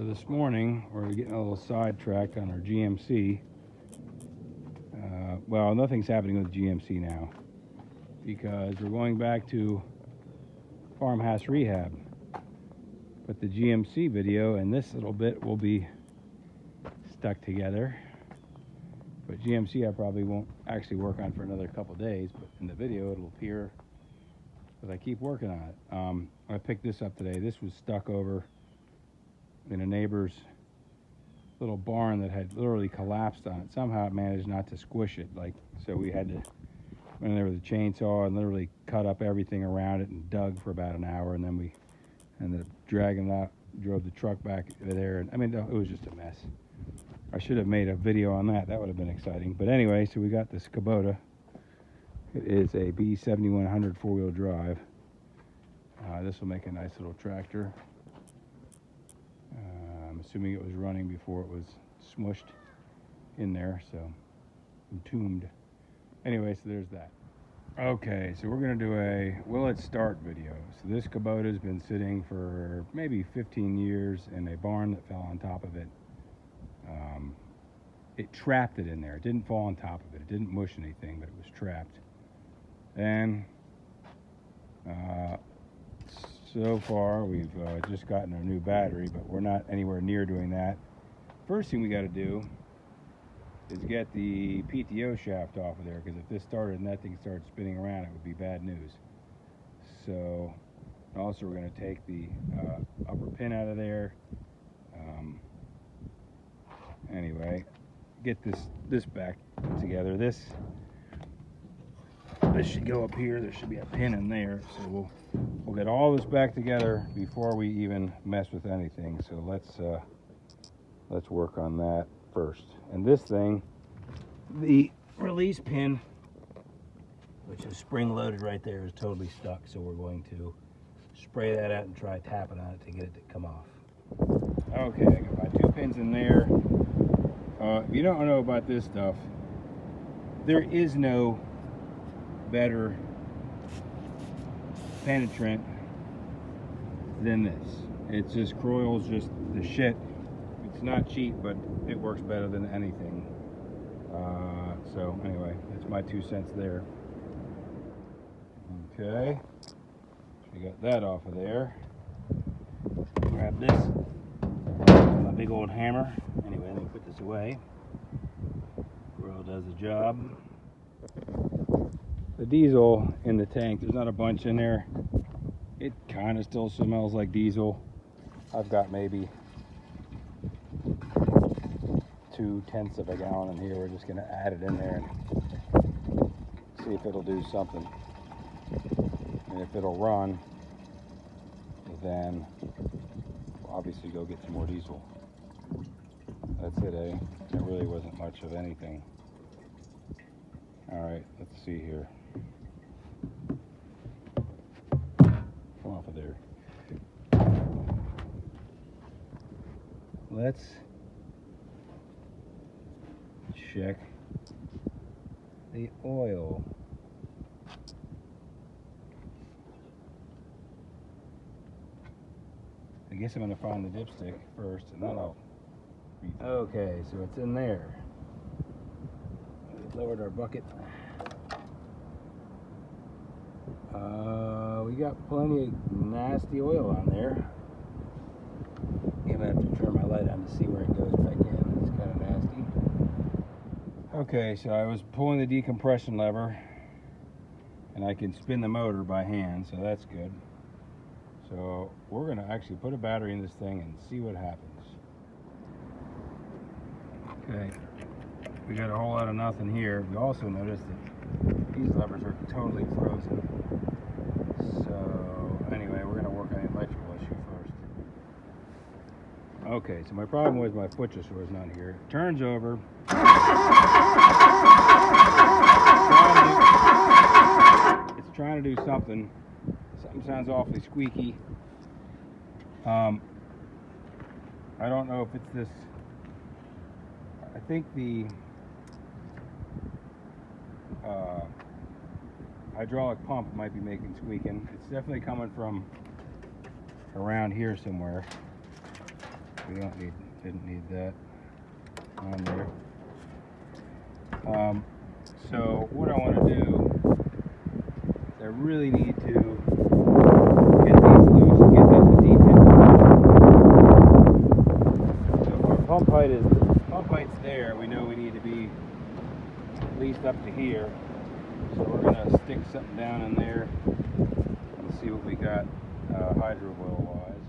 this morning we're getting a little sidetracked on our GMC. Well, nothing's happening with GMC now because we're going back to farmhouse rehab. But the GMC video and this little bit will be stuck together. But GMC I probably won't actually work on for another couple days, but in the video it'll appear as I keep working on it. I picked this up today. This was stuck over in a neighbor's little barn that had literally collapsed on it. Somehow it managed not to squish it, so we had to went in there with a chainsaw and literally cut up everything around it and dug for about an hour, and then we ended up dragging it out, drove the truck back there, and I mean it was just a mess. I should have made a video on that. That would have been exciting. But anyway, so we got this Kubota. It is a B7100 four-wheel drive. This will make a nice little tractor. I'm assuming it was running before it was smushed in there, so entombed. Anyway, so there's that. Okay, so we're going to do a will it start video. So this Kubota has been sitting for maybe 15 years in a barn that fell on top of it. It trapped it in there. It didn't fall on top of it. It didn't mush anything, but it was trapped. And so far we've just gotten a new battery, but we're not anywhere near doing that. First thing we got to do is get the PTO shaft off of there, because if this started and that thing started spinning around, it would be bad news. So also we're going to take the upper pin out of there. Anyway, get this back together. This should go up here. There should be a pin in there, so we'll get all this back together before we even mess with anything. So let's work on that first. And this thing, the release pin, which is spring loaded right there, is totally stuck, so we're going to spray that out and try tapping on it to get it to come off. Okay, I got my 2 pins in there. If you don't know about this stuff, there is no better penetrant than this. It's just Croyle's just the shit. It's not cheap, but it works better than anything. So anyway, that's my 2 cents there. Okay, we got that off of there. Grab this, my big old hammer. Anyway, let me put this away. Croyle does the job. The diesel in the tank, there's not a bunch in there. It kind of still smells like diesel. I've got maybe 2/10 of a gallon in here. We're just going to add it in there and see if it'll do something. And if it'll run, then we'll obviously go get some more diesel. That's it, eh? There really wasn't much of anything. All right, let's see here. Come off of there. Let's check the oil. I guess I'm going to find the dipstick first, and then I'll... Okay, so it's in there. We lowered our bucket. We got plenty of nasty oil on there. I'm going to have to turn my light on to see where it goes back in. It's kind of nasty. Okay, so I was pulling the decompression lever, and I can spin the motor by hand, so that's good. So we're going to actually put a battery in this thing and see what happens. Okay, we got a whole lot of nothing here. We also noticed that these levers are totally frozen. So anyway, we're going to work on the electrical issue first. Okay, so my problem was my foot just was not here. It turns over. It's trying to do something. Something sounds awfully squeaky. I don't know if it's this. I think the hydraulic pump might be making squeaking. It's definitely coming from around here somewhere. didn't need that on there. So what I want to do is I really need to get these loose and get that in the detent position. So if our pump height's there, we know we need to be at least up to here. So we're going to stick something down in there and see what we got hydro oil wise.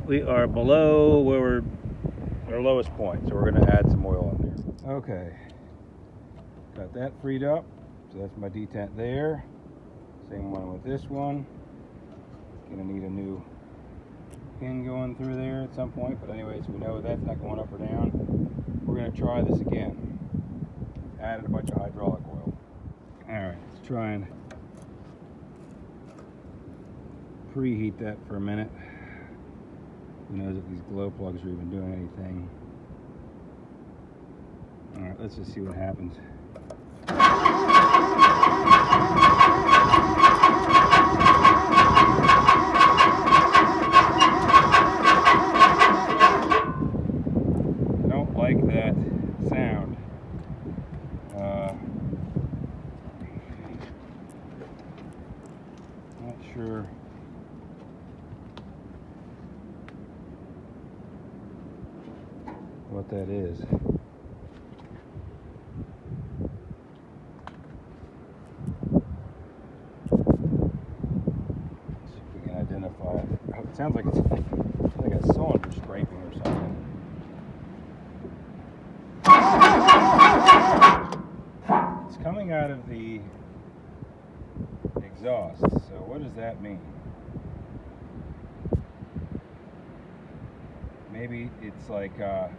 We are below where we're our lowest point, so we're going to add some oil in there. Okay, got that freed up, so that's my detent there. Same one with this one. Gonna need a new pin going through there at some point, but anyways, we know that's not going up or down. We're going to try this again. Added a bunch of hydraulic oil. Alright, let's try and preheat that for a minute. Who knows if these glow plugs are even doing anything. Alright, let's just see what happens. I don't like that sound. Not sure. What that is. Let's see if we can identify it. Oh, it sounds like it's like a cylinder scraping or something. It's coming out of the exhaust, so what does that mean? Maybe it's like the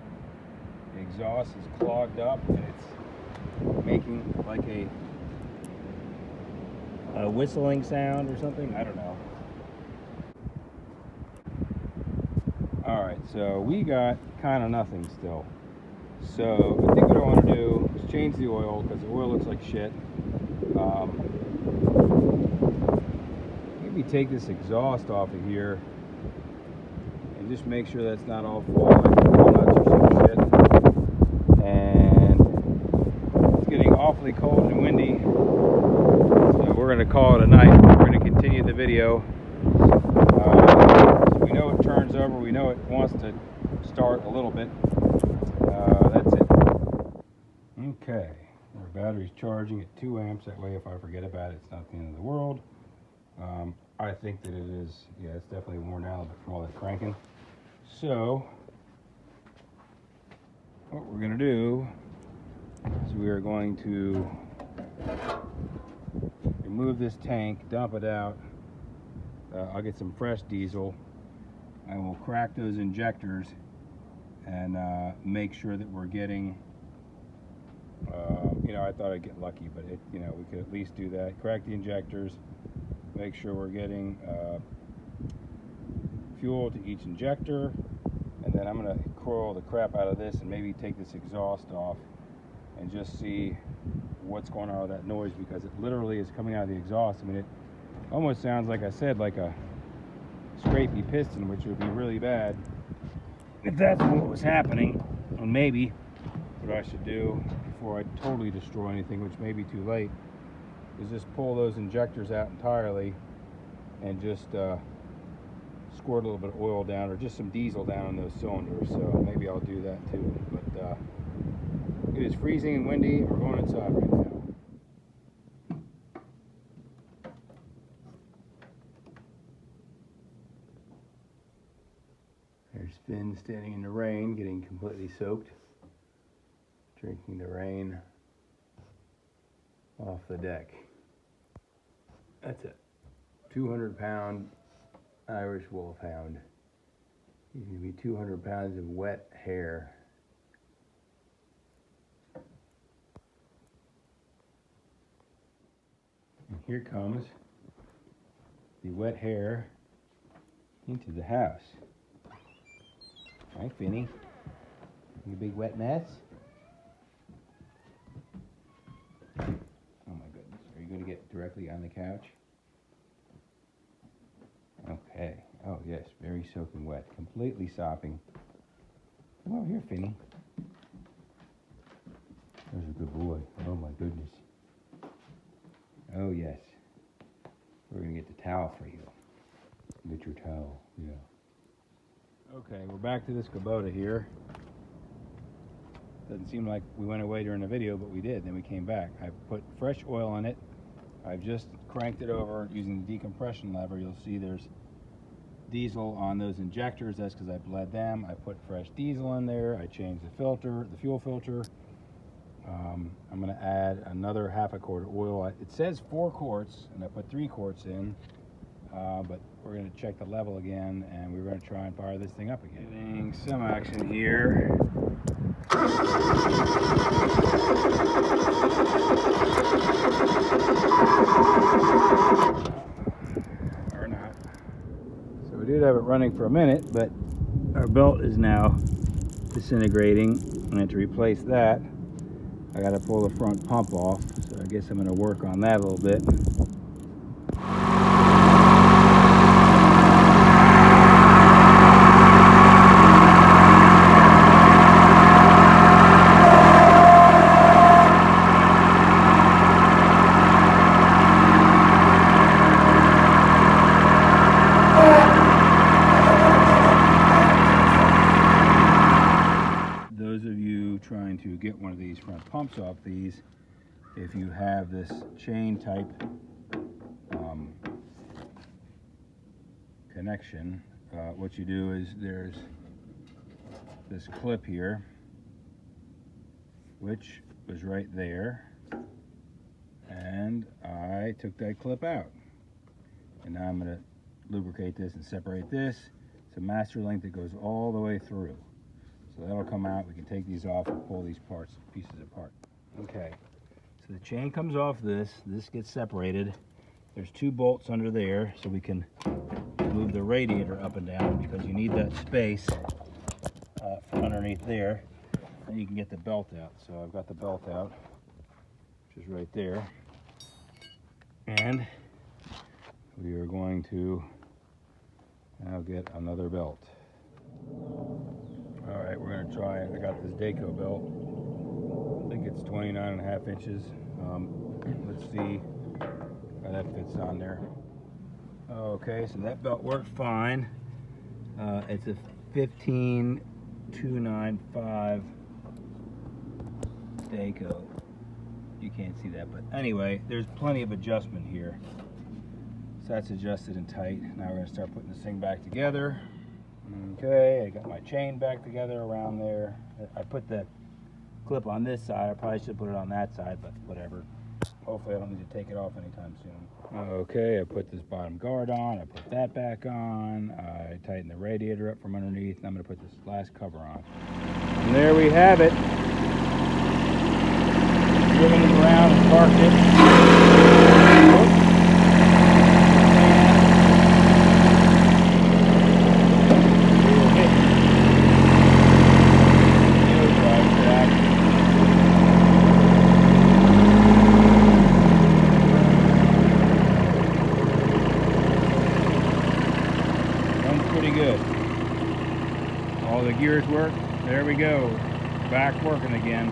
exhaust is clogged up and it's making like a whistling sound or something. I don't know. Alright, so we got kind of nothing still. So I think what I want to do is change the oil because the oil looks like shit. Maybe take this exhaust off of here and just make sure that's not all falling nuts or some shit. And it's getting awfully cold and windy, so we're going to call it a night. We're going to continue the video. So we know it turns over, we know it wants to start a little bit. That's it. Okay, our battery's charging at 2 amps. That way if I forget about it, it's not the end of the world. I think that it is, yeah, it's definitely worn out from all that cranking. So, what we're going to do is we are going to remove this tank, dump it out. I'll get some fresh diesel. I will crack those injectors and make sure that we're getting, you know, I thought I'd get lucky, but it, you know, we could at least do that. Crack the injectors, make sure we're getting fuel to each injector, and then I'm going to coil the crap out of this and maybe take this exhaust off and just see what's going on with that noise, because it literally is coming out of the exhaust. I mean, it almost sounds, like I said, like a scrapey piston, which would be really bad if that's what was happening. And maybe what I should do before I totally destroy anything, which may be too late, is just pull those injectors out entirely and just squirt a little bit of oil down, or just some diesel down on those cylinders. So maybe I'll do that too. But it is freezing and windy. We're going inside right now. There's Finn standing in the rain, getting completely soaked, drinking the rain off the deck. That's a 200-pound Irish Wolfhound. He's going to be 200 pounds of wet hair. And here comes the wet hair into the house. Hi, Finny. You big wet mess? Oh my goodness. Are you going to get directly on the couch? very soaking wet, completely sopping. Come over here, Finny. There's a good boy. Oh my goodness. Oh yes. We're gonna get the towel for you. Get your towel, yeah. Okay, we're back to this Kubota here. Doesn't seem like we went away during the video, but we did. Then we came back. I put fresh oil in it. I've just cranked it over using the decompression lever. You'll see there's diesel on those injectors. That's because I bled them. I put fresh diesel in there. I changed the filter, the fuel filter. I'm going to add another half a quart of oil. It says 4 quarts, and I put 3 quarts in. But we're going to check the level again, and we're going to try and fire this thing up again. Getting some action here. Or not. So we did have it running for a minute, but our belt is now disintegrating, and to replace that, I got to pull the front pump off. So I guess I'm going to work on that a little bit. Trying to get one of these front pumps off these, if you have this chain type connection, what you do is there's this clip here, which was right there, and I took that clip out, and now I'm going to lubricate this and separate this. It's a master link that goes all the way through. So that'll come out. We can take these off and pull these pieces apart. Okay, so the chain comes off this gets separated. There's 2 bolts under there, so we can move the radiator up and down because you need that space from underneath there. And you can get the belt out. So I've got the belt out, which is right there. And we are going to now get another belt. All right, we're gonna try it. I got this Daco belt. I think it's 29.5 inches. Let's see how that fits on there. Okay, so that belt worked fine. It's a 15295 Daco. You can't see that, but anyway, there's plenty of adjustment here. So that's adjusted and tight. Now we're gonna start putting this thing back together. Okay, I got my chain back together around there. I put the clip on this side. I probably should put it on that side, but whatever. Hopefully I don't need to take it off anytime soon. Okay, I put this bottom guard on. I put that back on. I tightened the radiator up from underneath. And I'm going to put this last cover on. And there we have it. Driven it around and parked it. Pretty good. All the gears work. There we go. Back working again.